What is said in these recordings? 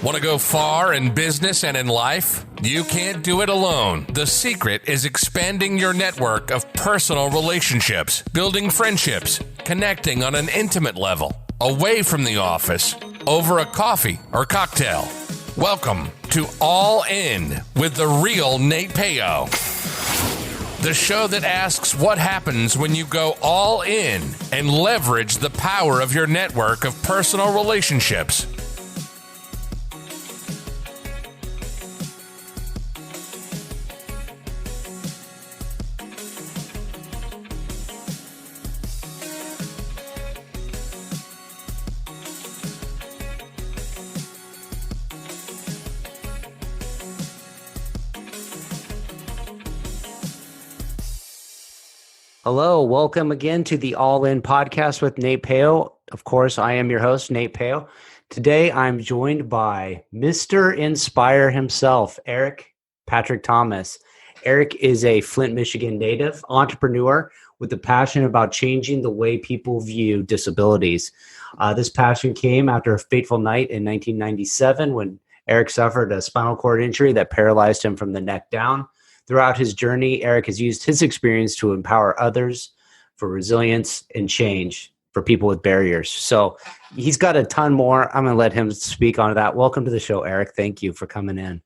Want to go far in business and in life? You can't do it alone. The secret is expanding your network of personal relationships, building friendships, connecting on an intimate level, away from the office, over a coffee or cocktail. Welcome to All In with the real Nate Peo. The show that asks what happens when you go all in and leverage the power of your network of personal relationships. Hello, welcome again to the All In podcast with Nate Peo. Of course, I am your host, Nate Peo. Today, I'm joined by Mr. Inspire himself, Eric Patrick Thomas. Eric is a Flint, Michigan native entrepreneur with a passion about changing the way people view disabilities. This passion came after a fateful night in 1997 when Eric suffered a spinal cord injury that paralyzed him from the neck down. Throughout his journey, Eric has used his experience to empower others for resilience and change for people with barriers. So he's got a ton more. I'm going to let him speak on that. Welcome to the show, Eric. Thank you for coming in.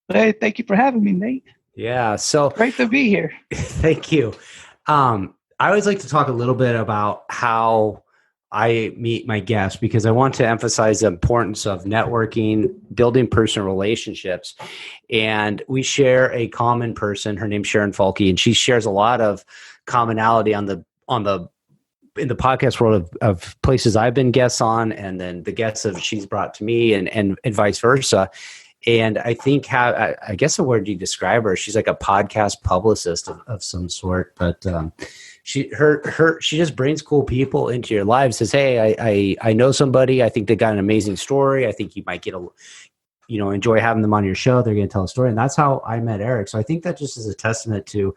Hey, thank you for having me, Nate. Yeah. So great to be here. Thank you. I always like to talk a little bit about how I meet my guests because I want to emphasize the importance of networking, building personal relationships. And we share a common person. Her name's Sharon Falke, and she shares a lot of commonality in the podcast world of places I've been guests on, and then the guests she's brought to me, and vice versa. And I think I guess the word you describe her, she's like a podcast publicist of some sort, but she just brings cool people into your lives. Says, hey, I know somebody. I think they got an amazing story. I think you might get enjoy having them on your show. They're going to tell a story, and that's how I met Eric. So I think that just is a testament to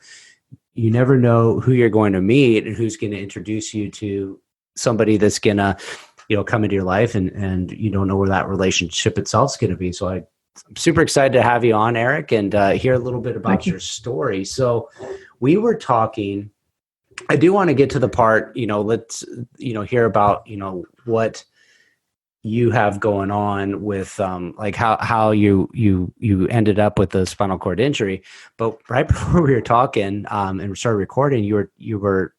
you never know who you're going to meet and who's going to introduce you to somebody that's going to come into your life, and you don't know where that relationship itself is going to be. So I'm super excited to have you on, Eric, and hear a little bit about your story. So we were talking. I do want to get to the part, let's, hear about, what you have going on with, like how you ended up with the spinal cord injury. But right before we were talking, and started recording, you were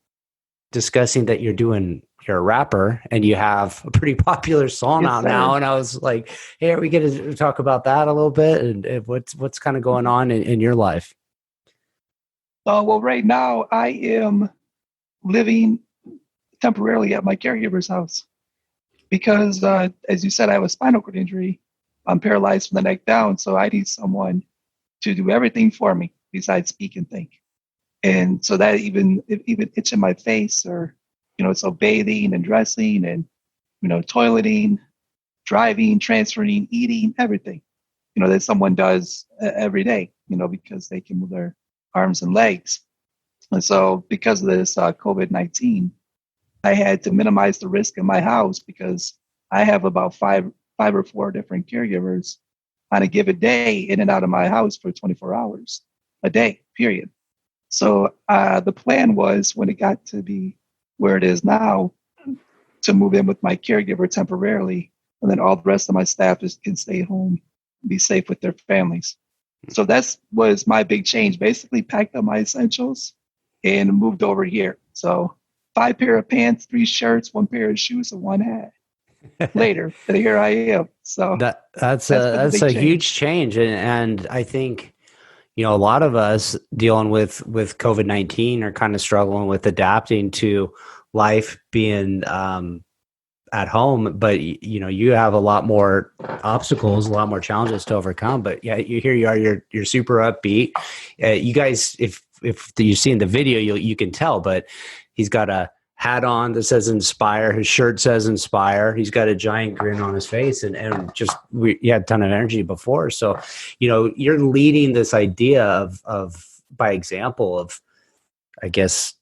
discussing that you're a rapper and you have a pretty popular song out now. And I was like, hey, are we going to talk about that a little bit? And what's kind of going on in your life? Well, right now I am living temporarily at my caregiver's house because, as you said, I have a spinal cord injury. I'm paralyzed from the neck down, so I need someone to do everything for me besides speak and think. And so that even itching my face, or so bathing and dressing and toileting, driving, transferring, eating, everything that someone does every day, because they can move their arms and legs. And so because of this COVID-19, I had to minimize the risk in my house because I have about five or four different caregivers on a given day in and out of my house for 24 hours a day, period. So the plan was, when it got to be where it is now, to move in with my caregiver temporarily, and then all the rest of my staff can stay home and be safe with their families. So that was my big change. Basically packed up my essentials and moved over here. So 5 pair of pants, 3 shirts, 1 pair of shoes, and 1 hat. Later, and here I am. So that's a huge change, and I think a lot of us dealing with COVID-19 are kind of struggling with adapting to life being at home. But you have a lot more obstacles, a lot more challenges to overcome. But yeah, here you are. You're super upbeat. You guys, if you've seen the video, you can tell. But he's got a hat on that says Inspire. His shirt says Inspire. He's got a giant grin on his face, and just he had a ton of energy before. So, you're leading this idea of by example of, I guess,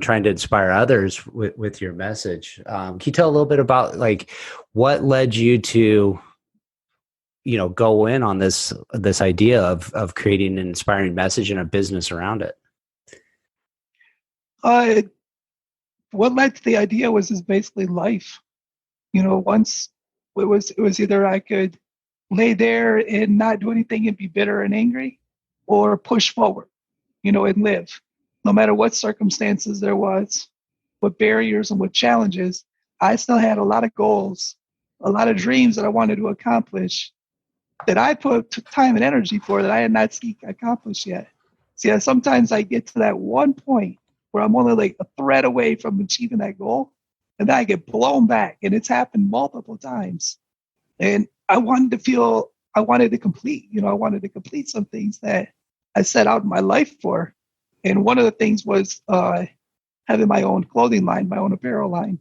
trying to inspire others with your message. Can you tell a little bit about like what led you to, go in on this idea of creating an inspiring message and a business around it? What led to the idea was just basically life. Once it was either I could lay there and not do anything and be bitter and angry, or push forward, and live. No matter what circumstances there was, what barriers and what challenges, I still had a lot of goals, a lot of dreams that I wanted to accomplish that I put time and energy for that I had not seen accomplished yet. See, sometimes I get to that one point where I'm only like a thread away from achieving that goal, and then I get blown back, and it's happened multiple times. And I wanted to complete, I wanted to complete some things that I set out in my life for. And one of the things was having my own clothing line, my own apparel line.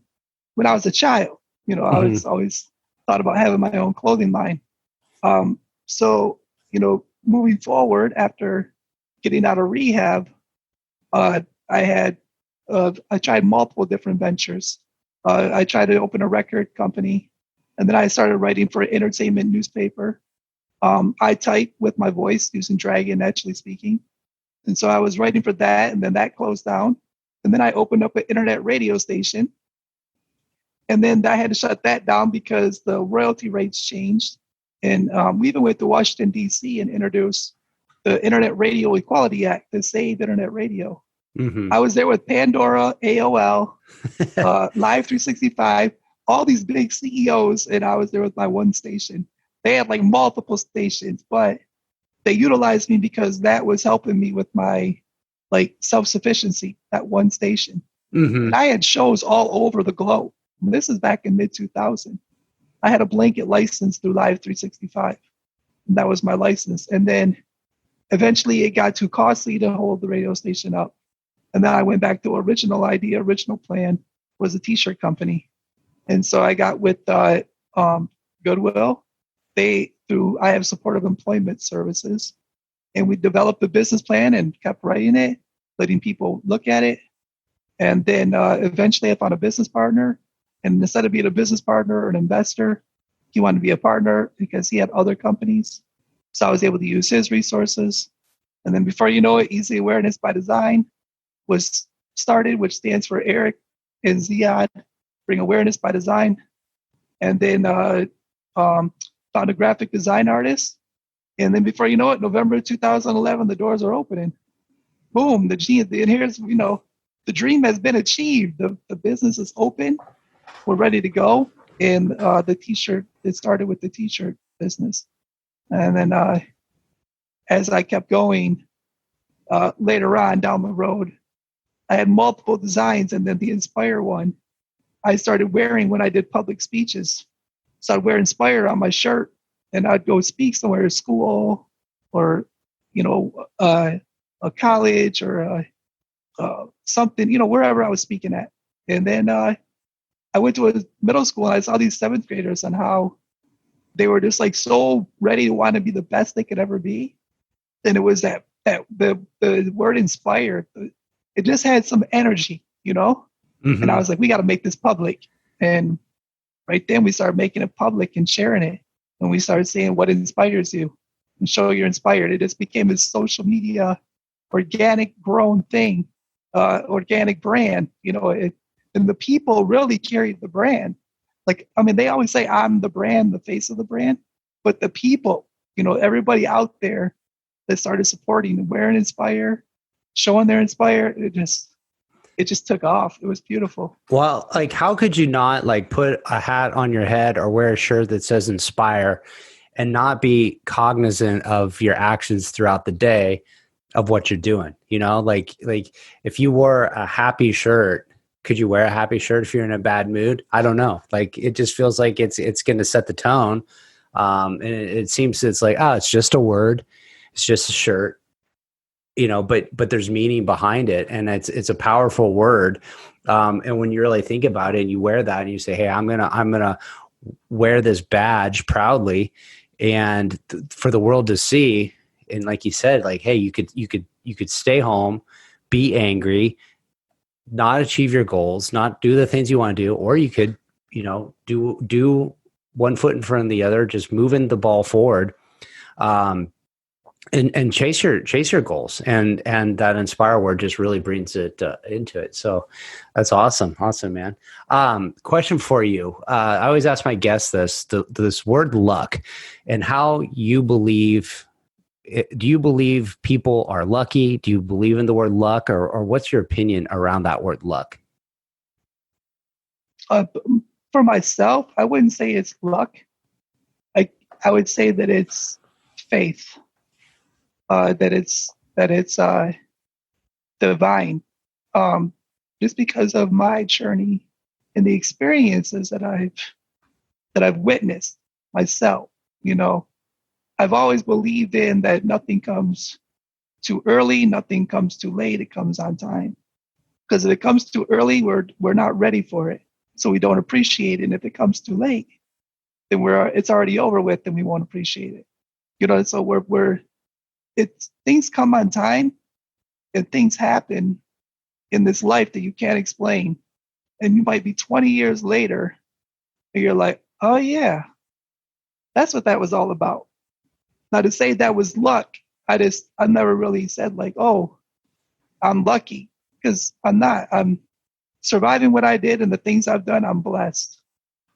When I was a child, I was always thought about having my own clothing line. So, moving forward after getting out of rehab, I tried multiple different ventures. I tried to open a record company, and then I started writing for an entertainment newspaper. I type with my voice using Dragon, Naturally Speaking. And so I was writing for that, and then that closed down. And then I opened up an internet radio station. And then I had to shut that down because the royalty rates changed. And we even went to Washington, D.C. and introduced the Internet Radio Equality Act to save internet radio. Mm-hmm. I was there with Pandora, AOL, Live 365, all these big CEOs, and I was there with my one station. They had like multiple stations, but they utilized me because that was helping me with my like self-sufficiency, that one station. Mm-hmm. And I had shows all over the globe. And this is back in mid-2000. I had a blanket license through Live 365. And that was my license. And then eventually it got too costly to hold the radio station up. And then I went back to original plan was a t-shirt company. And so I got with Goodwill. I have supportive employment services, and we developed a business plan and kept writing it, letting people look at it. And then eventually I found a business partner, and instead of being a business partner or an investor, he wanted to be a partner because he had other companies. So I was able to use his resources. And then before you know it, Easy Awareness by Design was started, which stands for Eric and Ziad, bring awareness by design. And then found a graphic design artist. And then before you know it, November 2011, the doors are opening. Boom, the dream has been achieved. The business is open. We're ready to go. And it started with the t-shirt business. And then as I kept going, later on down the road, I had multiple designs. And then the Inspire one, I started wearing when I did public speeches. So I'd wear Inspire on my shirt, and I'd go speak somewhere at school or, a college or something, wherever I was speaking at. And then I went to a middle school, and I saw these seventh graders and how they were just like so ready to want to be the best they could ever be. And it was that the word inspired. It just had some energy, Mm-hmm. And I was like, we got to make this public. And right then we started making it public and sharing it. And we started saying what inspires you and show you're inspired. It just became a social media, organic grown thing, organic brand, and the people really carried the brand. They always say I'm the brand, the face of the brand, but the people, everybody out there that started supporting and wearing Inspire, showing they're inspired, it just took off. It was beautiful. Well, how could you not put a hat on your head or wear a shirt that says Inspire and not be cognizant of your actions throughout the day of what you're doing? If you wore a happy shirt, could you wear a happy shirt if you're in a bad mood? I don't know. It just feels like it's going to set the tone. And it seems it's it's just a word. It's just a shirt. But there's meaning behind it, and it's a powerful word. And when you really think about it, and you wear that, and you say, "Hey, I'm gonna wear this badge proudly," and for the world to see. And like you said, hey, you could stay home, be angry, not achieve your goals, not do the things you want to do, or you could, do one foot in front of the other, just moving the ball forward. And chase your goals, and that inspire word just really brings it into it. So that's awesome, man. Question for you. I always ask my guests this word luck, and how you believe. Do you believe people are lucky? Do you believe in the word luck, or what's your opinion around that word luck? For myself, I wouldn't say it's luck. I would say that it's faith. That it's divine, just because of my journey and the experiences that I've witnessed myself. I've always believed in that nothing comes too early, nothing comes too late. It comes on time. Because if it comes too early, we're not ready for it, so we don't appreciate it. And if it comes too late, then it's already over with, and we won't appreciate it. So things come on time, and things happen in this life that you can't explain. And you might be 20 years later, and you're like, oh yeah, that's what that was all about. Now, to say that was luck, I never really said like, oh, I'm lucky, because I'm not. I'm surviving what I did and the things I've done. I'm blessed.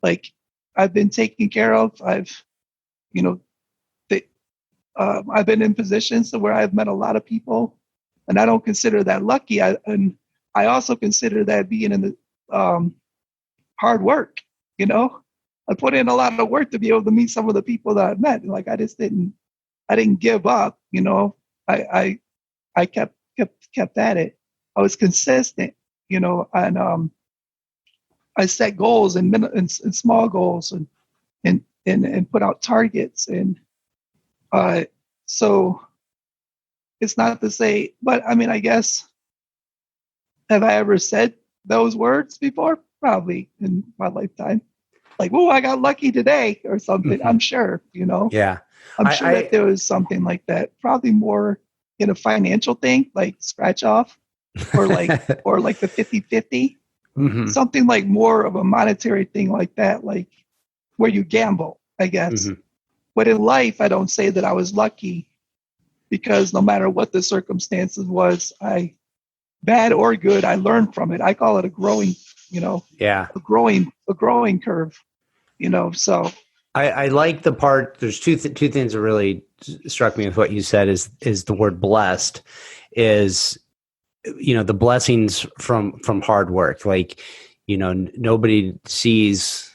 Like, I've been taken care of. I've been in positions where I've met a lot of people, and I don't consider that lucky. I also consider that being in the hard work. I put in a lot of work to be able to meet some of the people that I've met. Like, I didn't give up. I kept at it. I was consistent. And I set goals and small goals and put out targets. And so it's not to say, but I mean, I guess, have I ever said those words before? Probably in my lifetime. Like, oh, I got lucky today or something. Mm-hmm. I'm sure, Yeah. I'm sure that there was something like that, probably more in a financial thing, like scratch off or like the 50-50, Mm-hmm. something like more of a monetary thing like that, like where you gamble, I guess. Mm-hmm. But in life, I don't say that I was lucky, because no matter what the circumstances was, bad or good, I learned from it. I call it a growing, a growing curve, so. I like the part. There's two things that really struck me with what you said is the word blessed is, the blessings from hard work. Like, nobody sees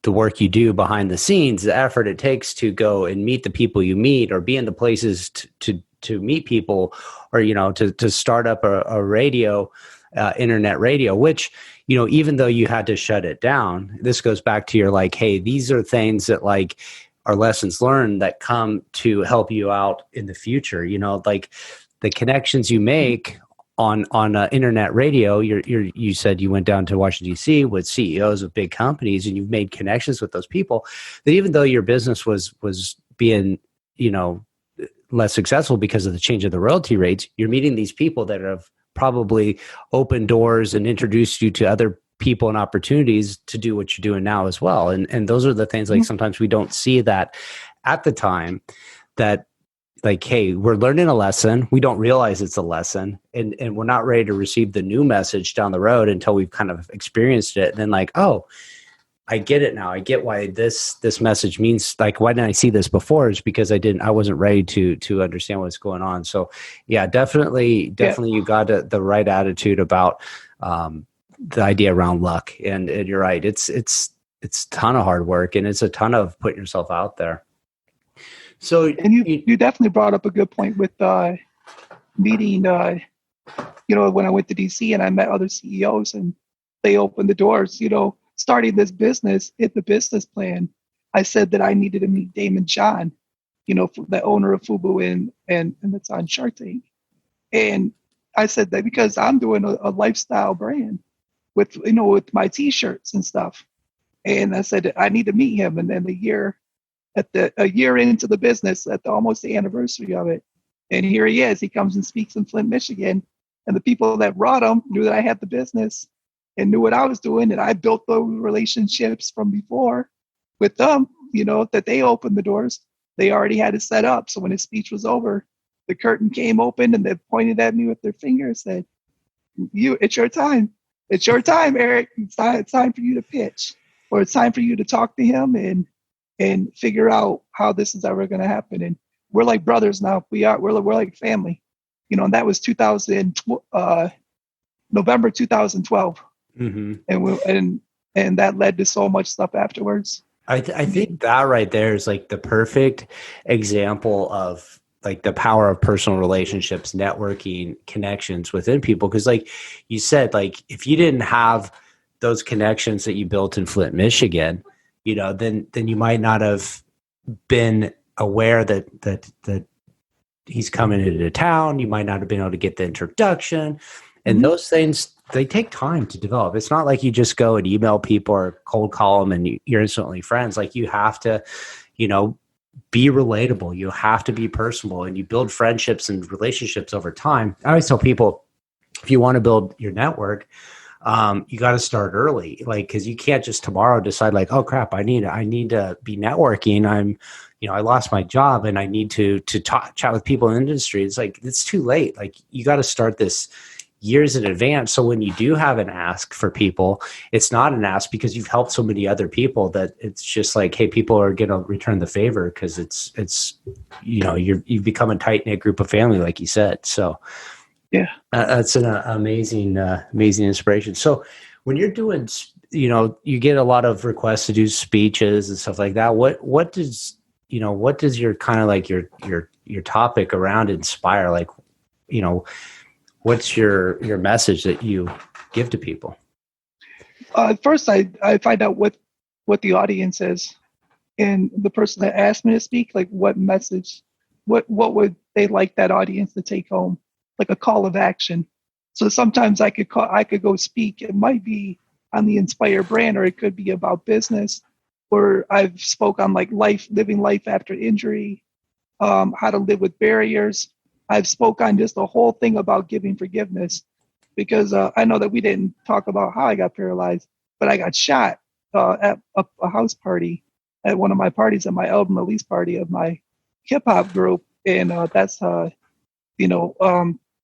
the work you do behind the scenes, the effort it takes to go and meet the people you meet, or be in the places to meet people, or, to start up a radio, internet radio, which, even though you had to shut it down, this goes back to your like, hey, these are things that like are lessons learned that come to help you out in the future. Like the connections you make on internet radio. You said you went down to Washington, D.C. with CEOs of big companies, and you've made connections with those people that even though your business was being, less successful because of the change of the royalty rates, you're meeting these people that have probably opened doors and introduced you to other people and opportunities to do what you're doing now as well. And those are the things, like, sometimes we don't see that at the time, that like, hey, we're learning a lesson. We don't realize it's a lesson, and we're not ready to receive the new message down the road until we've kind of experienced it. And then like, oh, I get it now. I get why this message means, like, why didn't I see this before? It's because I wasn't ready to understand what's going on. So yeah, definitely you got the right attitude about the idea around luck. And you're right. It's a ton of hard work, and it's a ton of putting yourself out there. So, and you definitely brought up a good point with meeting, when I went to DC and I met other CEOs and they opened the doors, starting this business, hit the business plan. I said that I needed to meet Damon John, the owner of FUBU and that's on Shark Tank. And I said that because I'm doing a lifestyle brand with my T-shirts and stuff. And I said I need to meet him. And then a year into the business, at almost the anniversary of it, and here he is. He comes and speaks in Flint, Michigan, and the people that brought him knew that I had the business and knew what I was doing, and I built those relationships from before. with them, that they opened the doors. They already had it set up. So when his speech was over, the curtain came open and they pointed at me with their finger and said, it's your time. It's your time, Eric. It's time for you to pitch, or it's time for you to talk to him and figure out how this is ever going to happen. And we're like brothers now. We're like family, and that was November 2012. And that led to so much stuff afterwards. I think that right there is like the perfect example of like the power of personal relationships, networking, connections within people. Because like you said, like if you didn't have those connections that you built in Flint, Michigan, then you might not have been aware that he's coming into town. You might not have been able to get the introduction, and those things, they take time to develop. It's not like you just go and email people or cold call them and you're instantly friends. Like you have to, be relatable. You have to be personable, and you build friendships and relationships over time. I always tell people, if you want to build your network, you got to start early, like, cause you can't just tomorrow decide like, oh crap, I need to be networking. I lost my job and I need to chat with people in the industry. It's like, it's too late. Like you got to start this years in advance. So when you do have an ask for people, it's not an ask because you've helped so many other people that it's just like, hey, people are going to return the favor because it's you've become a tight knit group of family, like you said. So yeah, that's an amazing inspiration. So when you're doing, you get a lot of requests to do speeches and stuff like that. What does your kind of like your topic around inspire? Like, what's your message that you give to people? First, I find out what the audience is, and the person that asked me to speak, like what message, what would they like that audience to take home, like a call of action. So sometimes I could go speak. It might be on the Inspire brand, or it could be about business, or I've spoke on like living life after injury, how to live with barriers. I've spoke on just the whole thing about giving forgiveness, because I know that we didn't talk about how I got paralyzed, but I got shot at a house party, at one of my parties, at my album release party of my hip hop group, and that's I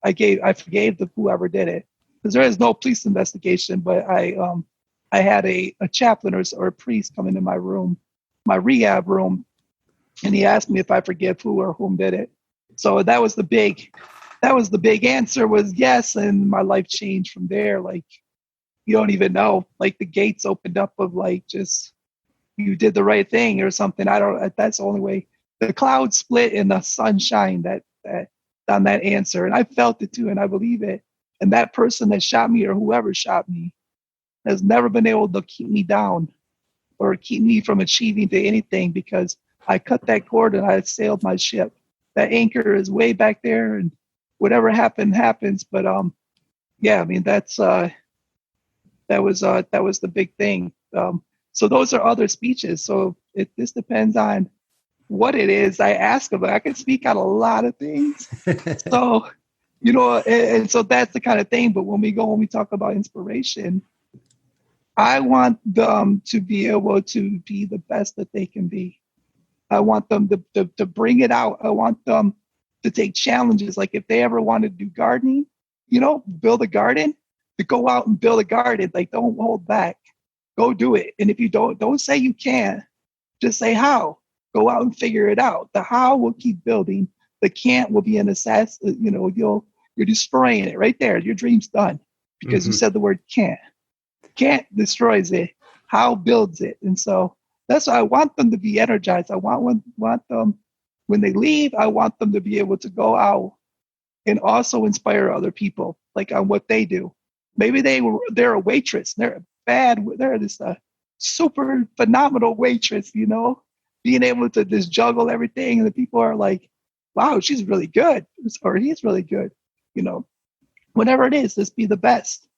forgave whoever did it, because there is no police investigation, but I had a chaplain or a priest come into my room, my rehab room, and he asked me if I forgive who or whom did it. So that was the big answer was yes. And my life changed from there. Like, you don't even know, like the gates opened up of like, just, you did the right thing or something. That's the only way. The clouds split and the sun shined that on that answer. And I felt it too. And I believe it. And that person that shot me or whoever shot me has never been able to keep me down or keep me from achieving to anything, because I cut that cord and I sailed my ship. That anchor is way back there, and whatever happens. But yeah, I mean that was the big thing. So those are other speeches. So this depends on what it is I ask about. I can speak on a lot of things. So and so that's the kind of thing. But when we talk about inspiration, I want them to be able to be the best that they can be. I want them to bring it out. I want them to take challenges. Like if they ever want to do gardening, build a garden, to go out and build a garden. Like, don't hold back. Go do it. And if you don't say you can, just say how. Go out and figure it out. The how will keep building. The can't will be an assassin. You're destroying it right there. Your dream's done because you said the word can't. Can't destroys it. How builds it. And so that's why I want them to be energized. I want them, when they leave, I want them to be able to go out and also inspire other people, like on what they do. Maybe they're a waitress. They're this super phenomenal waitress, being able to just juggle everything. And the people are like, wow, she's really good. Or he's really good. Whatever it is, just be the best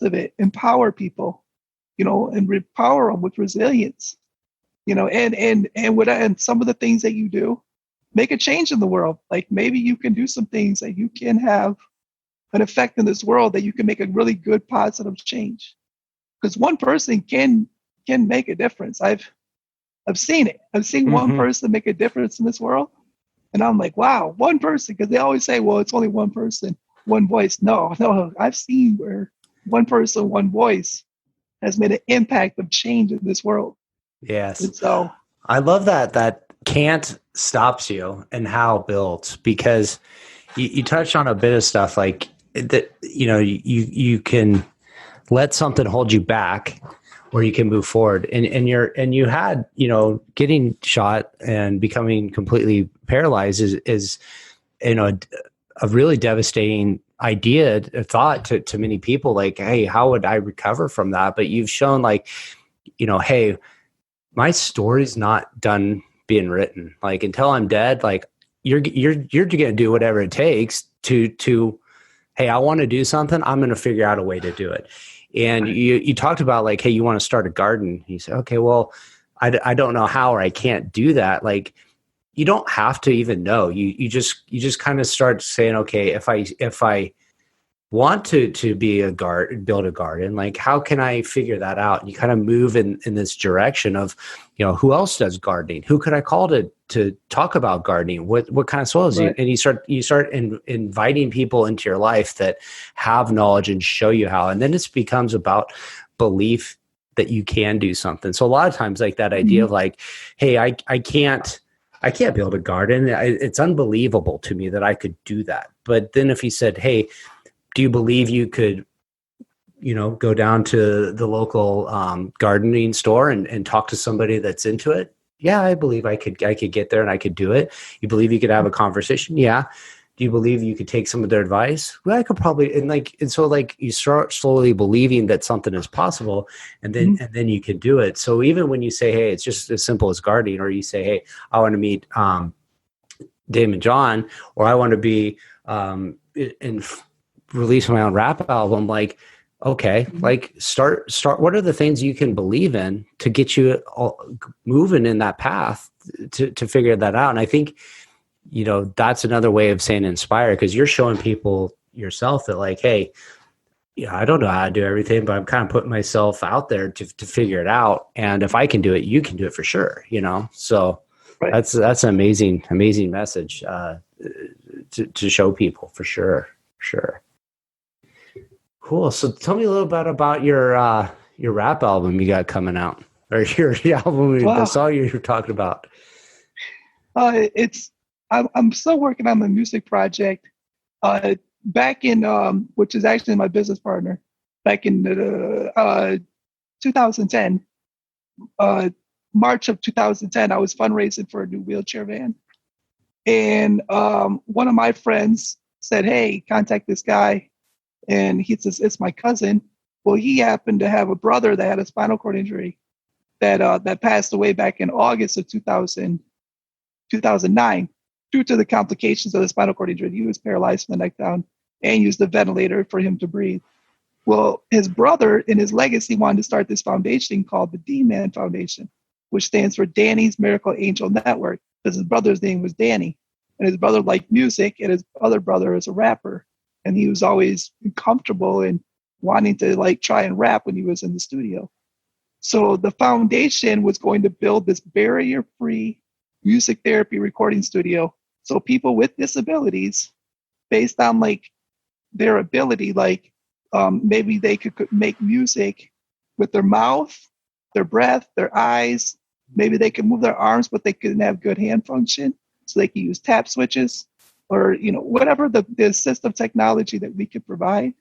of it. Empower people. And empower them with resilience, and some of the things that you do, make a change in the world. Like maybe you can do some things that you can have an effect in this world, that you can make a really good, positive change. Because one person can make a difference. I've I've seen it. I've seen one person make a difference in this world. And I'm like, wow, one person. Because they always say, well, it's only one person, one voice. No, I've seen where one person, one voice has made an impact of change in this world. Yes. And so I love that can't stops you and how built, because you touched on a bit of stuff like that, you can let something hold you back, or you can move forward. And you had, getting shot and becoming completely paralyzed is a really devastating idea, a thought to many people, like, hey, how would I recover from that? But you've shown, like, hey, my story's not done being written. Like, until I'm dead, like, you're going to do whatever it takes to, hey, I want to do something. I'm going to figure out a way to do it. And you talked about, like, hey, you want to start a garden. You said, okay, well, I don't know how, or I can't do that. Like, you don't have to even know. You just kind of start saying, okay, if I want to build a garden, like, how can I figure that out? And you kind of move in this direction of, who else does gardening? Who could I call to talk about gardening? What kind of soils? Right. And you start inviting people into your life that have knowledge and show you how. And then it becomes about belief that you can do something. So a lot of times, like, that idea of, like, hey, I can't build a garden. It's unbelievable to me that I could do that. But then if he said, hey, do you believe you could, go down to the local gardening store and talk to somebody that's into it? Yeah, I believe I could get there and I could do it. You believe you could have a conversation? Yeah. Do you believe you could take some of their advice? Well, I could probably, and so, like, you start slowly believing that something is possible, and then you can do it. So even when you say, hey, it's just as simple as gardening, or you say, hey, I want to meet Dave and John, or I want to be release my own rap album, like, okay, like, start what are the things you can believe in to get you all moving in that path to figure that out? And I think, that's another way of saying inspire, because you're showing people yourself that, like, hey, I don't know how to do everything, but I'm kind of putting myself out there to figure it out. And if I can do it, you can do it for sure, so right. that's an amazing message to show people, for sure. Cool. So tell me a little bit about your rap album you got coming out, or your album, the song you were talking about. I'm still working on the music project. Back in which is actually my business partner. Back in 2010, March of 2010, I was fundraising for a new wheelchair van, and one of my friends said, "Hey, contact this guy." And he says, it's my cousin. Well, he happened to have a brother that had a spinal cord injury that passed away back in August of 2009 due to the complications of the spinal cord injury. He was paralyzed from the neck down and used a ventilator for him to breathe. Well, his brother, in his legacy, wanted to start this foundation called the D-Man Foundation, which stands for Danny's Miracle Angel Network, because his brother's name was Danny. And his brother liked music, and his other brother is a rapper. And he was always comfortable in wanting to, like, try and rap when he was in the studio. So the foundation was going to build this barrier-free music therapy recording studio. So people with disabilities, based on, like, their ability, like, maybe they could make music with their mouth, their breath, their eyes. Maybe they could move their arms, but they couldn't have good hand function. So they could use tap switches, or, whatever the assistive technology that we could provide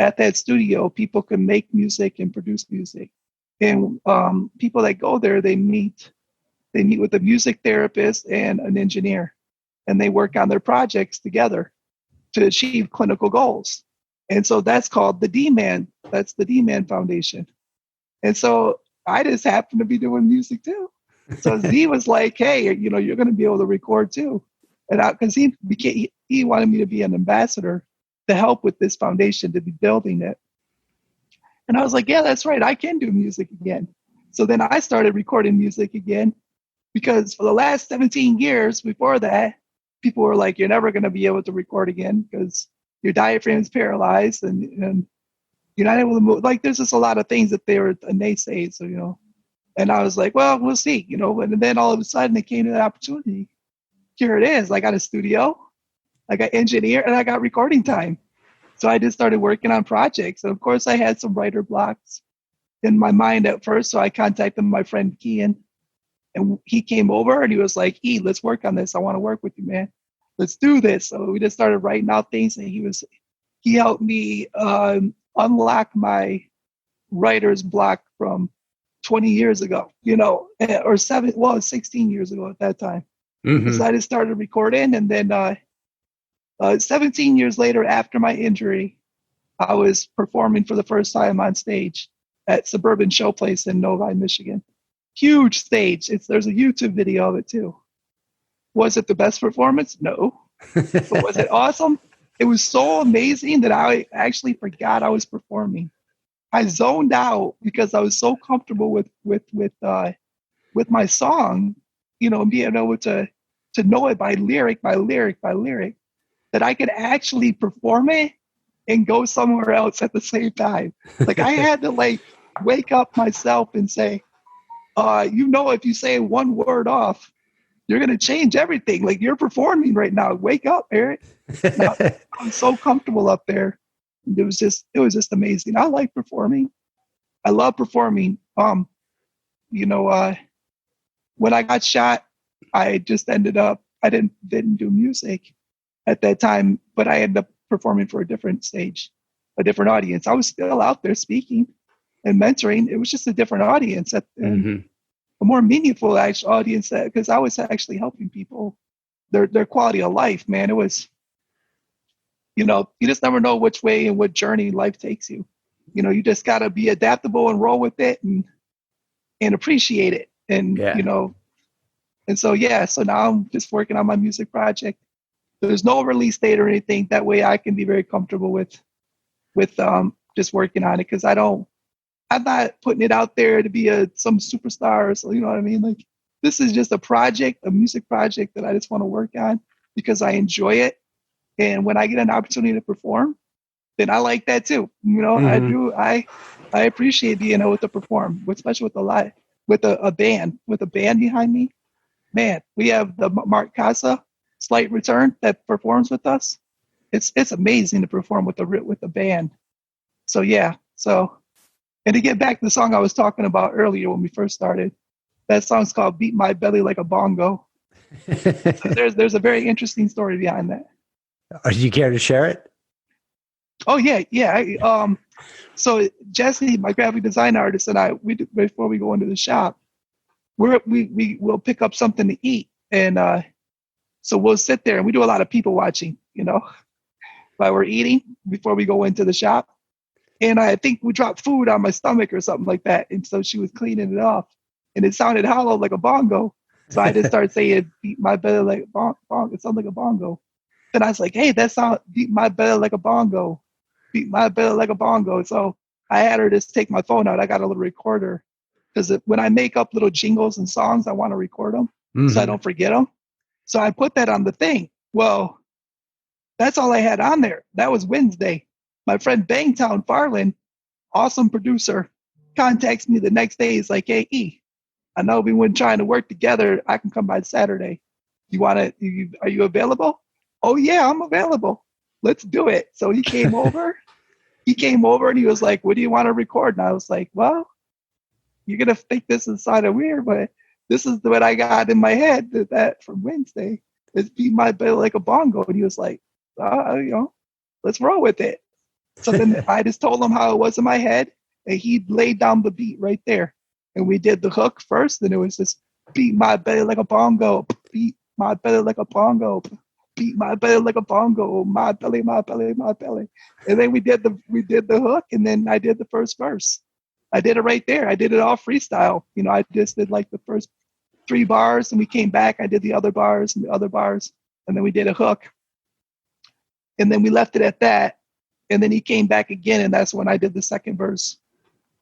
at that studio. People can make music and produce music. And people that go there, they meet with a music therapist and an engineer, and they work on their projects together to achieve clinical goals. And so that's called the D-Man. That's the D-Man Foundation. And so I just happen to be doing music too. So Z was like, hey, you're going to be able to record too. And because he wanted me to be an ambassador to help with this foundation, to be building it. And I was like, yeah, that's right. I can do music again. So then I started recording music again, because for the last 17 years before that, people were like, you're never going to be able to record again because your diaphragm is paralyzed and you're not able to move. Like, there's just a lot of things that they were naysaying. So, And I was like, well, we'll see, you know. And then all of a sudden it came to that opportunity. Here it is. I got a studio, I got engineer, and I got recording time. So I just started working on projects. And of course I had some writer blocks in my mind at first. So I contacted my friend Kian, and he came over and he was like, E, let's work on this. I want to work with you, man. Let's do this. So we just started writing out things, and he helped me unlock my writer's block from 20 years ago, you know, or 16 years ago at that time. Mm-hmm. So I just started recording, and then 17 years later, after my injury, I was performing for the first time on stage at Suburban Showplace in Novi, Michigan. Huge stage. There's a YouTube video of it too. Was it the best performance? No. But was it awesome? It was so amazing that I actually forgot I was performing. I zoned out because I was so comfortable with my song, you know, being able to know it by lyric, that I could actually perform it and go somewhere else at the same time. Like I had to like wake up myself and say, you know, if you say one word off, you're going to change everything. Like you're performing right now. Wake up, Eric. I'm so comfortable up there. It was just amazing. I like performing. I love performing. You know, when I got shot, I just ended up, I didn't do music at that time, but I ended up performing for a different stage, a different audience. I was still out there speaking and mentoring. It was just a different audience, and a more meaningful actual audience, because I was actually helping people, their quality of life, man. It was, you know, you just never know which way and what journey life takes you. You know, you just got to be adaptable and roll with it and appreciate it. And, you know, and so, yeah, so now I'm just working on my music project. There's no release date or anything. That way I can be very comfortable with just working on it. Cause I'm not putting it out there to be some superstar or so, you know what I mean? Like this is just a music project that I just want to work on because I enjoy it. And when I get an opportunity to perform, then I like that too. You know, I do. I appreciate being able to perform, especially with a band behind me. Man, we have the Mark Casa Slight Return that performs with us. It's amazing to perform with the band. So yeah. So, and to get back to the song I was talking about earlier when we first started, that song's called "Beat My Belly Like a Bongo." So there's a very interesting story behind that. Do you care to share it? Oh yeah. So Jesse, my graphic design artist, and before we go into the shop, we'll pick up something to eat, and so we'll sit there and we do a lot of people watching, you know, while we're eating before we go into the shop. And I think we dropped food on my stomach or something like that, and so she was cleaning it off, and it sounded hollow like a bongo. So I just started saying, "Beat my belly like a bongo." It sounds like a bongo. Then I was like, "Hey, that sound, beat my belly like a bongo, beat my belly like a bongo." So I had her just take my phone out. I got a little recorder because when I make up little jingles and songs, I want to record them so I don't forget them. So I put that on the thing. Well, that's all I had on there. That was Wednesday. My friend Bangtown Farland, awesome producer, contacts me the next day. He's like, "Hey, E, I know we've been trying to work together. I can come by Saturday. Are you available?" "Oh yeah, I'm available. Let's do it." So he came over. And he was like, "What do you want to record?" And I was like, "Well, you're going to think this is kind of weird, but this is what I got in my head that from Wednesday. It's Beat My Belly Like a Bongo." And he was like, you know, let's roll with it. So then I just told him how it was in my head, and he laid down the beat right there. And we did the hook first, and it was just beat my belly like a bongo, beat my belly like a bongo, beat my belly like a bongo, my belly, my belly, my belly. And then we did the hook, and then I did the first verse. I did it right there. I did it all freestyle. You know, I just did like the first 3 bars, and we came back. I did the other bars, and then we did a hook. And then we left it at that. And then he came back again, and that's when I did the second verse.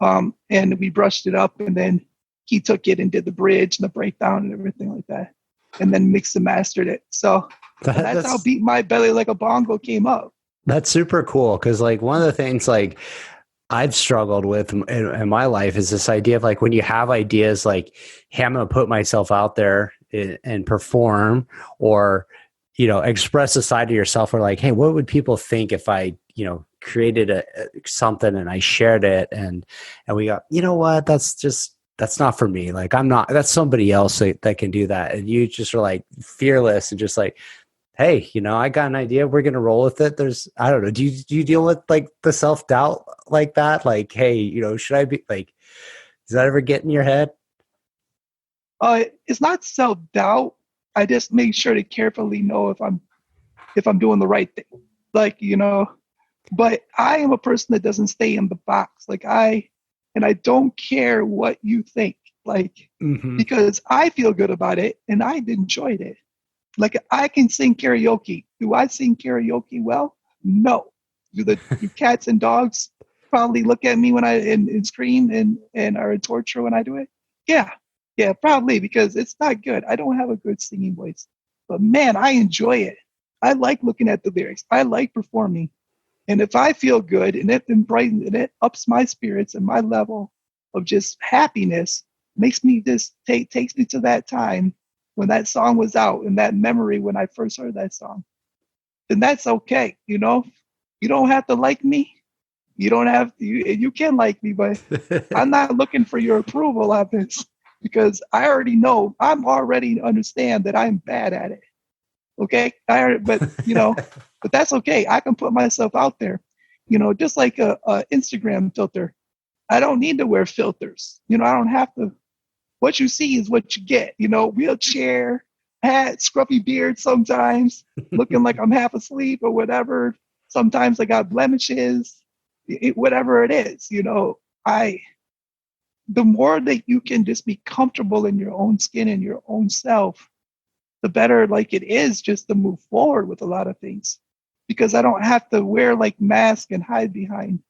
And we brushed it up, and then he took it and did the bridge and the breakdown and everything like that, and then mixed and mastered it. So that's how Beat My Belly Like a Bongo came up. That's super cool. Cause like one of the things, like I've struggled with in my life is this idea of like when you have ideas like, hey, I'm going to put myself out there and perform, or, express a side of yourself, or like, hey, what would people think if I, created something and I shared it, and we got, you know what, that's not for me. Like, that's somebody else that can do that. And you just are like fearless and just like, hey, I got an idea. We're going to roll with it. I don't know. Do you deal with like the self-doubt like that? Like, hey, should I be like, does that ever get in your head? It's not self-doubt. I just make sure to carefully know if I'm doing the right thing. Like, but I am a person that doesn't stay in the box. Like I don't care what you think, like, because I feel good about it and I enjoyed it. Like I can sing karaoke. Do I sing karaoke well? No. Do cats and dogs probably look at me when and scream and are in torture when I do it? Yeah, probably, because it's not good. I don't have a good singing voice, but man, I enjoy it. I like looking at the lyrics. I like performing, and if I feel good and it brightens and it ups my spirits and my level of just happiness, makes me just takes me to that time when that song was out and that memory when I first heard that song, then that's okay. You don't have to like me. You don't have you can like me, but I'm not looking for your approval of this, because I already know, I'm already understand that I'm bad at it. Okay. But that's okay. I can put myself out there, just like a Instagram filter. I don't need to wear filters. I don't have to. What you see is what you get, wheelchair, hat, scruffy beard sometimes, looking like I'm half asleep or whatever. Sometimes I got blemishes, whatever it is, the more that you can just be comfortable in your own skin and your own self, the better like it is just to move forward with a lot of things, because I don't have to wear like mask and hide behind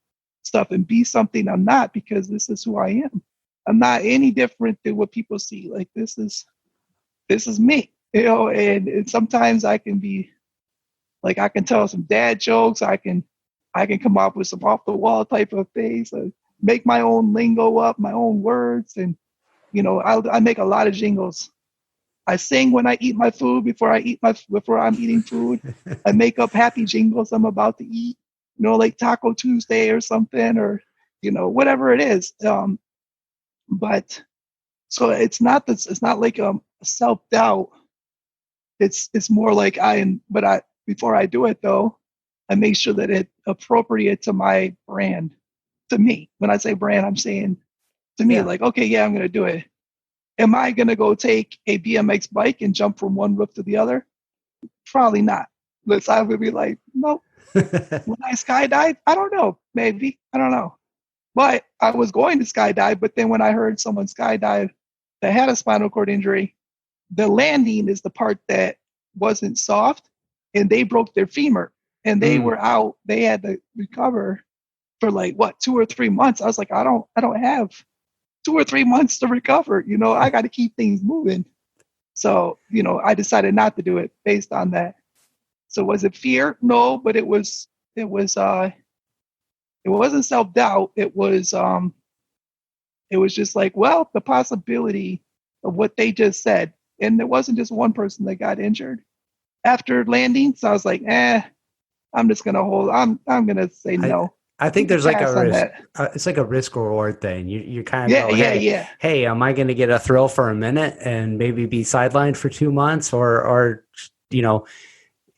stuff and be something I'm not, because this is who I am. I'm not any different than what people see. Like this is me, and sometimes I can be like, I can tell some dad jokes. I can come up with some off the wall type of things, make my own lingo up, my own words. And, I make a lot of jingles. I sing when I eat my food before I'm eating food. I make up happy jingles I'm about to eat, like Taco Tuesday or something, or, whatever it is. But so it's not like self-doubt. It's more like before I do it though, I make sure that it's appropriate to my brand, to me. When I say brand, I'm saying to me, like, okay, yeah, I'm going to do it. Am I going to go take a BMX bike and jump from one roof to the other? Probably not. But I would be like, nope. When I skydive, I don't know. Maybe. I don't know. But I was going to skydive, but then when I heard someone skydive that had a spinal cord injury, the landing is the part that wasn't soft, and they broke their femur, and they were out. They had to recover for like 2 or 3 months. I was like, I don't have 2 or 3 months to recover. I got to keep things moving. So, I decided not to do it based on that. So was it fear? No, but it wasn't self-doubt. It was just like, well, the possibility of what they just said. And there wasn't just one person that got injured after landing. So I was like, I'm just going to I'm going to say no. I think there's like a risk. It's like a risk reward thing. You kind of go, hey, am I going to get a thrill for a minute and maybe be sidelined for 2 months, or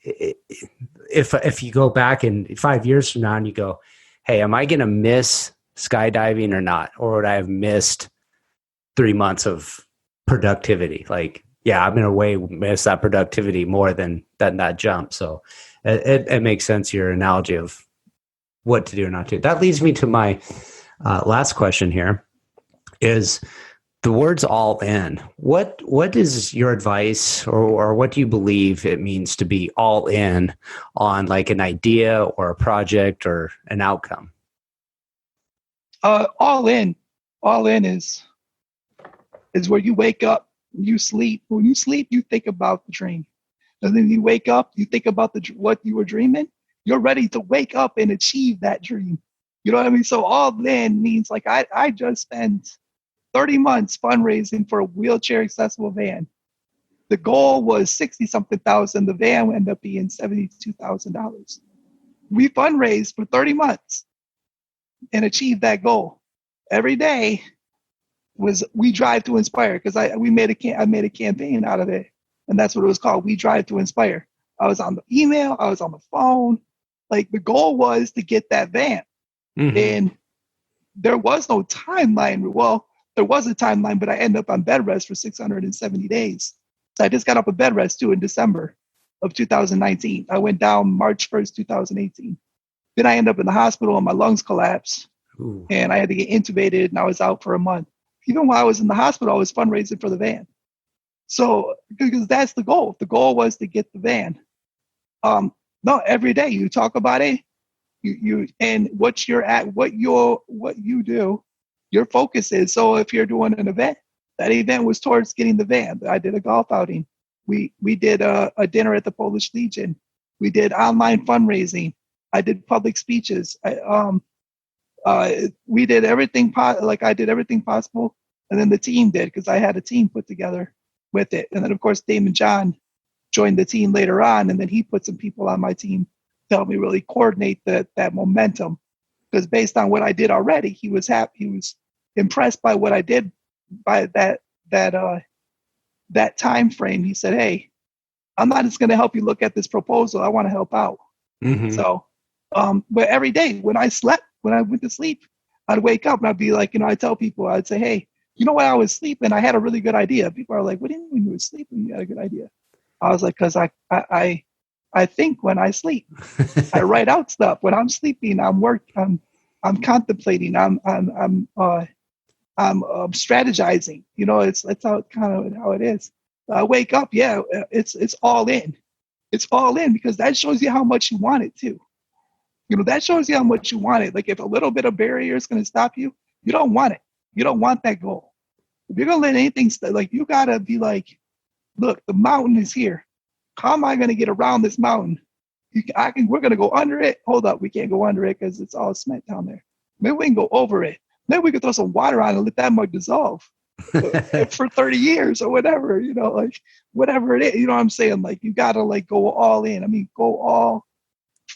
if you go back in 5 years from now and you go, hey, am I going to miss skydiving or not, or would I have missed 3 months of productivity? Like, yeah, I'm going to miss that productivity more than that jump. So it makes sense, your analogy of what to do or not to. That leads me to my last question here, is the words all in. What is your advice, or what do you believe it means to be all in on like an idea or a project or an outcome? All in is where you wake up, you sleep. When you sleep, you think about the dream. And then you wake up, you think about what you were dreaming. You're ready to wake up and achieve that dream. You know what I mean? So all in means like I just spent 30 months fundraising for a wheelchair accessible van. The goal was 60 something thousand. The van ended up being $72,000. We fundraised for 30 months and achieved that goal. Every day was We Drive to Inspire, because I made a campaign out of it, and that's what it was called. We Drive to Inspire. I was on the email, I was on the phone. Like, the goal was to get that van. Mm-hmm. And there was no timeline. Well, there was a timeline, but I ended up on bed rest for 670 days. So I just got off of bed rest too in December of 2019. I went down March 1st, 2018. Then I ended up in the hospital and my lungs collapsed. Ooh. And I had to get intubated and I was out for a month. Even while I was in the hospital, I was fundraising for the van. So, because that's the goal. The goal was to get the van. No, every day you talk about it, you and what you do, your focus is. So if you're doing an event, that event was towards getting the van. I did a golf outing. We did a dinner at the Polish Legion. We did online fundraising. I did public speeches. We did everything I did everything possible, and then the team did, because I had a team put together with it. And then of course Damon John joined the team later on, and then he put some people on my team to help me really coordinate that momentum. Because based on what I did already, he was happy. He was impressed by what I did by that time frame. He said, "Hey, I'm not just going to help you look at this proposal. I want to help out." Mm-hmm. So, but every day when I went to sleep, I'd wake up and I'd be like, I tell people, I'd say, "Hey, when I was sleeping, I had a really good idea." People are like, "What do you mean when you were sleeping, you had a good idea?" I was like, "Because I think when I sleep, I write out stuff. When I'm sleeping, I'm contemplating. I'm strategizing. That's how it is. I wake up, yeah, it's all in. It's all in, because that shows you how much you want it too. That shows you how much you want it. Like, if a little bit of barrier is going to stop you, you don't want it. You don't want that goal. If you're going to let anything you got to be like, look, the mountain is here. How am I going to get around this mountain? We're going to go under it. Hold up, we can't go under it because it's all cement down there. Maybe we can go over it. Maybe we could throw some water on it and let that mud dissolve for 30 years or whatever, whatever it is. You know what I'm saying? Like, you got to go all in. I mean, go all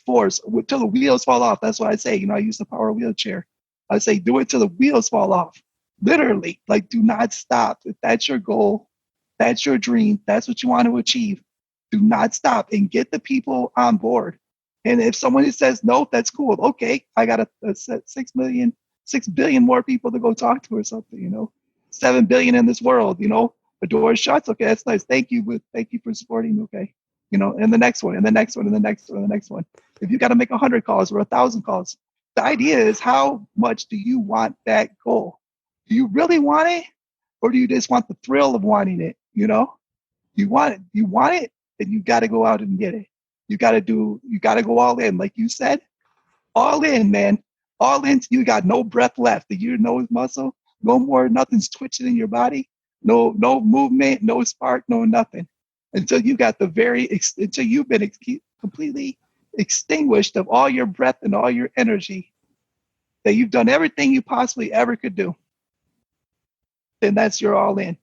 force till the wheels fall off. That's what I say. I use the power wheelchair. I say, do it till the wheels fall off. Literally, do not stop. If that's your goal, that's your dream, that's what you want to achieve, do not stop and get the people on board. And if someone says no, that's cool. Okay, I got a 6 billion more people to go talk to or something, 7 billion in this world, the door shuts. Okay, that's nice. Thank you. But thank you for supporting. Okay. And the next one, and the next one, and the next one, and the next one. If you got to make 100 calls or 1,000 calls, the idea is, how much do you want that goal? Do you really want it? Or do you just want the thrill of wanting it? You want it, then you got to go out and get it. You got to go all in. Like you said, all in, man. All in. You got no breath left. Your nose muscle, no more, nothing's twitching in your body. No movement, no spark, no nothing. Until you got until you've been completely extinguished of all your breath and all your energy, that you've done everything you possibly ever could do. Then that's your all in.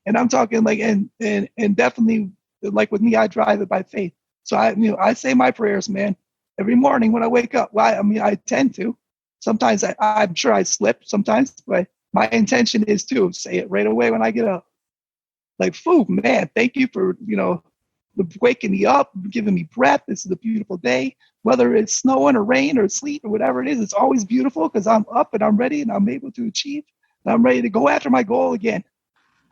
And I'm talking and definitely, like with me, I drive it by faith. So I say my prayers, man, every morning when I wake up. Well, I tend to. Sometimes I'm sure I slip sometimes, but my intention is to say it right away when I get up. Like, food, man, thank you for, waking me up, giving me breath. This is a beautiful day. Whether it's snowing or rain or sleet or whatever it is, it's always beautiful because I'm up and I'm ready and I'm able to achieve. And I'm ready to go after my goal again.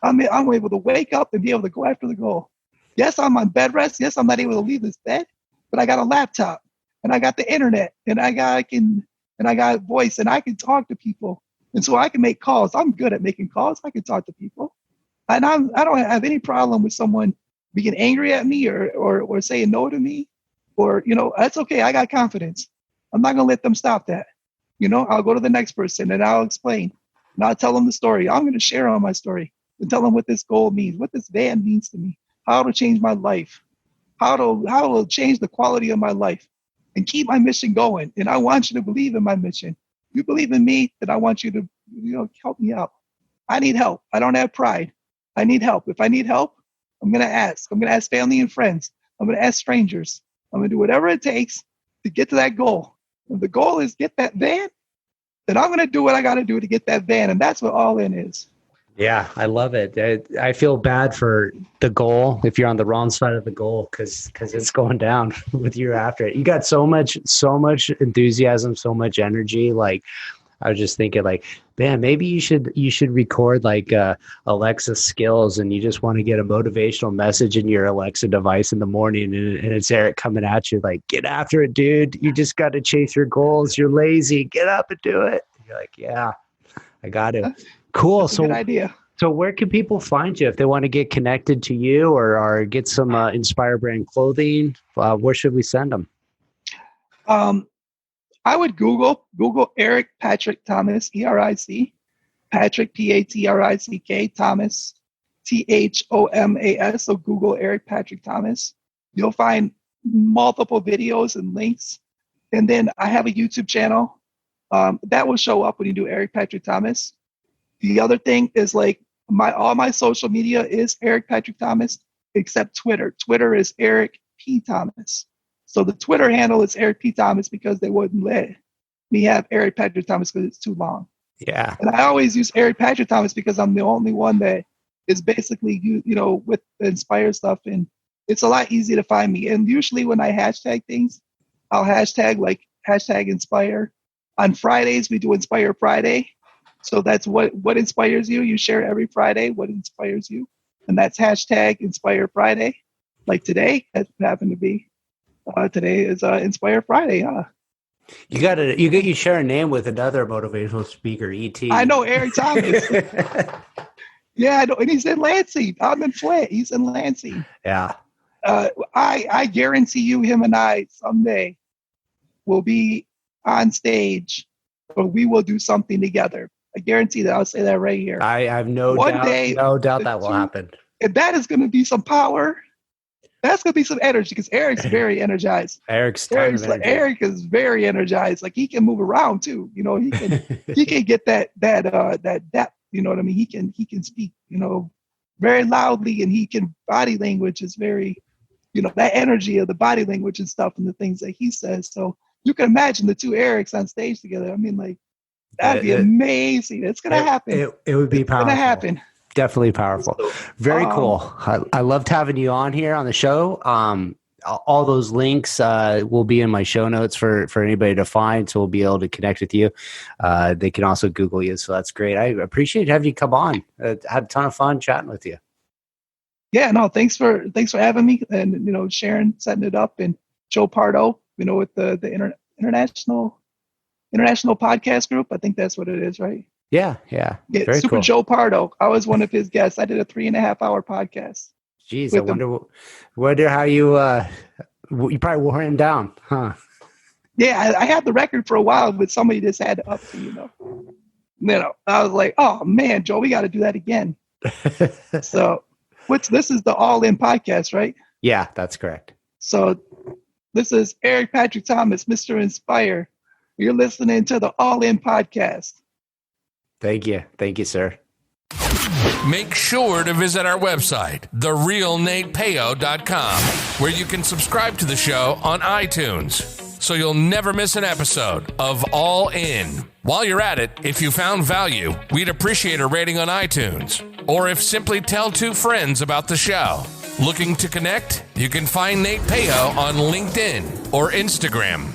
I'm able to wake up and be able to go after the goal. Yes, I'm on bed rest. Yes, I'm not able to leave this bed, but I got a laptop and I got the internet and I got voice and I can talk to people. And so I can make calls. I'm good at making calls. I can talk to people. And I don't have any problem with someone being angry at me or saying no to me, or, that's okay. I got confidence. I'm not going to let them stop that. I'll go to the next person and I'll explain and I'll tell them the story. I'm going to share on my story and tell them what this goal means, what this van means to me, how it'll change my life, how it'll change the quality of my life and keep my mission going. And I want you to believe in my mission. you believe in me, then I want you to, help me out. I need help. I don't have pride. I need help. If I need help, I'm going to ask. I'm going to ask family and friends. I'm going to ask strangers. I'm going to do whatever it takes to get to that goal. If the goal is get that van, then I'm going to do what I got to do to get that van. And that's what All In is. Yeah, I love it. I feel bad for the goal if you're on the wrong side of the goal because it's going down with you after it. You got so much enthusiasm, so much energy. Like I was just thinking, like, man, maybe you should record like Alexa skills, and you just want to get a motivational message in your Alexa device in the morning, and it's Eric coming at you like, get after it, dude. You just got to chase your goals. You're lazy. Get up and do it. You're like, yeah, I got to. Cool. That's a good idea. So where can people find you if they want to get connected to you or get some Inspire brand clothing? Where should we send them? I would Google Eric Patrick Thomas, ERIC, Patrick, PATRICK, Thomas, THOMAS. So Google Eric Patrick Thomas. You'll find multiple videos and links. And then I have a YouTube channel that will show up when you do Eric Patrick Thomas. The other thing is like all my social media is Eric Patrick Thomas, except Twitter. Twitter is Eric P. Thomas. So the Twitter handle is Eric P. Thomas because they wouldn't let me have Eric Patrick Thomas because it's too long. Yeah. And I always use Eric Patrick Thomas because I'm the only one that is basically, with the Inspire stuff. And it's a lot easier to find me. And usually when I hashtag things, I'll hashtag Inspire. On Fridays, we do Inspire Friday. So that's what inspires you. You share every Friday what inspires you. And that's hashtag Inspire Friday. Like today, that happened to be. Today is Inspire Friday, huh? You share a name with another motivational speaker, E.T. I know, Eric Thomas. Yeah, I know. And he's in Lansing. I'm in Flint. He's in Lansing. Yeah. I guarantee you, him and I someday will be on stage or we will do something together. I guarantee that. I'll say that right here. I have no doubt that will happen. And that is going to be some power. That's going to be some energy because Eric's very energized. Eric is very energized. Like he can move around too. He can get that depth. You know what I mean? He can speak, very loudly, and he can body language is very, that energy of the body language and stuff and the things that he says. So you can imagine the two Erics on stage together. I mean, like, that'd be amazing. It's going to happen. It would be powerful. It's going to happen. Definitely powerful. Very cool. I loved having you on here on the show. All those links will be in my show notes for anybody to find, so we'll be able to connect with you. They can also Google you, so that's great. I appreciate having you come on. Had a ton of fun chatting with you. Yeah, no, thanks for having me and Sharon setting it up, and Joe Pardo, with the international podcast group. I think that's what it is, right? Yeah. Very Super cool. Joe Pardo. I was one of his guests. I did a 3.5-hour podcast. Jeez, I wonder how you probably wore him down, huh? Yeah, I had the record for a while, but somebody just had to up to, I was like, oh man, Joe, we got to do that again. So, this is the All In podcast, right? Yeah, that's correct. So, this is Eric Patrick Thomas, Mr. Inspire. You're listening to the All In podcast. Thank you, sir. Make sure to visit our website, therealnatepeo.com, where you can subscribe to the show on iTunes, so you'll never miss an episode of All In. While you're at it, if you found value, we'd appreciate a rating on iTunes, or if simply tell 2 friends about the show. Looking to connect? You can find Nate Peo on LinkedIn or Instagram.